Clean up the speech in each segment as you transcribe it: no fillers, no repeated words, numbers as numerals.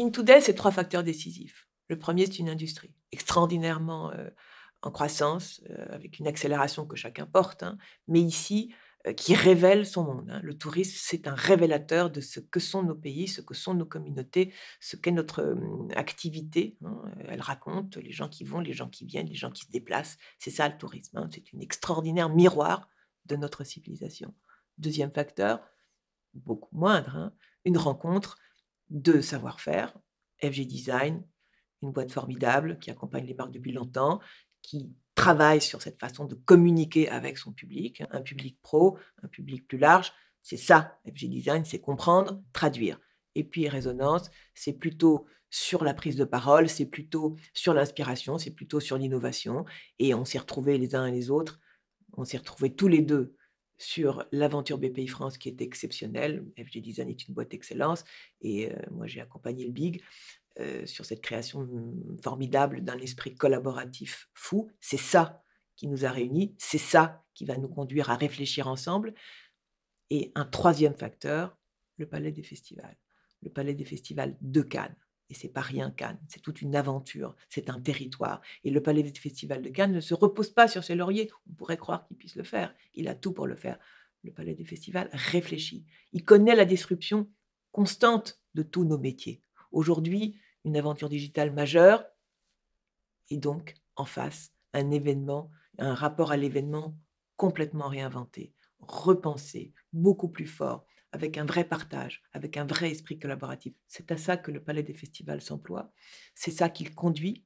In2Day, c'est 3 facteurs décisifs. Le premier, c'est une industrie extraordinairement, en croissance, avec une accélération que chacun porte, hein, mais ici, qui révèle son monde, hein. Le tourisme, c'est un révélateur de ce que sont nos pays, ce que sont nos communautés, ce qu'est notre, activité, hein. Elle raconte les gens qui vont, les gens qui viennent, les gens qui se déplacent. C'est ça le tourisme, hein. C'est une extraordinaire miroir de notre civilisation. Deuxième facteur, beaucoup moindre, hein, une rencontre de savoir-faire, FG Design, une boîte formidable qui accompagne les marques depuis longtemps, qui travaille sur cette façon de communiquer avec son public, un public pro, un public plus large. C'est ça, FG Design, c'est comprendre, traduire. Et puis Résonance, c'est plutôt sur la prise de parole, c'est plutôt sur l'inspiration, c'est plutôt sur l'innovation. Et on s'est retrouvés les uns et les autres, on s'est retrouvés tous les 2 sur l'aventure BPI France qui est exceptionnelle. FG Design est une boîte d'excellence et moi j'ai accompagné le BIG sur cette création, formidable d'un esprit collaboratif fou. C'est ça qui nous a réunis, c'est ça qui va nous conduire à réfléchir ensemble. Et un troisième facteur, le Palais des Festivals. Le Palais des Festivals de Cannes. Et c'est pas rien Cannes, c'est toute une aventure, c'est un territoire. Et le Palais des Festivals de Cannes ne se repose pas sur ses lauriers. On pourrait croire qu'il puisse le faire. Il a tout pour le faire. Le Palais des Festivals réfléchit. Il connaît la disruption constante de tous nos métiers. Aujourd'hui, une aventure digitale majeure et donc en face, un événement, un rapport à l'événement complètement réinventé, repensé, beaucoup plus fort, avec un vrai partage, avec un vrai esprit collaboratif. C'est à ça que le Palais des Festivals s'emploie, c'est ça qu'il conduit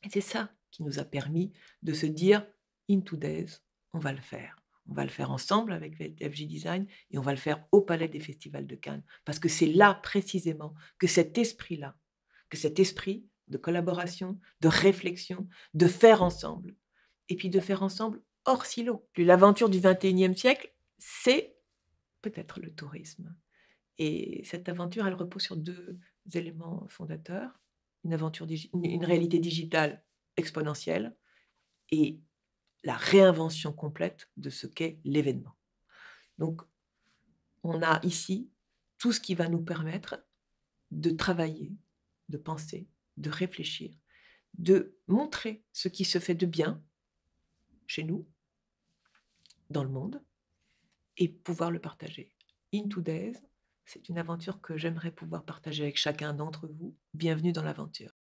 et c'est ça qui nous a permis de se dire: «In2Days, on va le faire. On va le faire ensemble avec FG Design et on va le faire au Palais des Festivals de Cannes». Parce que c'est là précisément que cet esprit de collaboration, de réflexion, de faire ensemble et puis de faire ensemble hors silo. Puis l'aventure du 21e siècle, c'est peut-être le tourisme et cette aventure, elle repose sur 2 éléments fondateurs, une réalité digitale exponentielle et la réinvention complète de ce qu'est l'événement. Donc on a ici tout ce qui va nous permettre de travailler, de penser, de réfléchir, de montrer ce qui se fait de bien chez nous, dans le monde, et pouvoir le partager. In2Days, c'est une aventure que j'aimerais pouvoir partager avec chacun d'entre vous. Bienvenue dans l'aventure.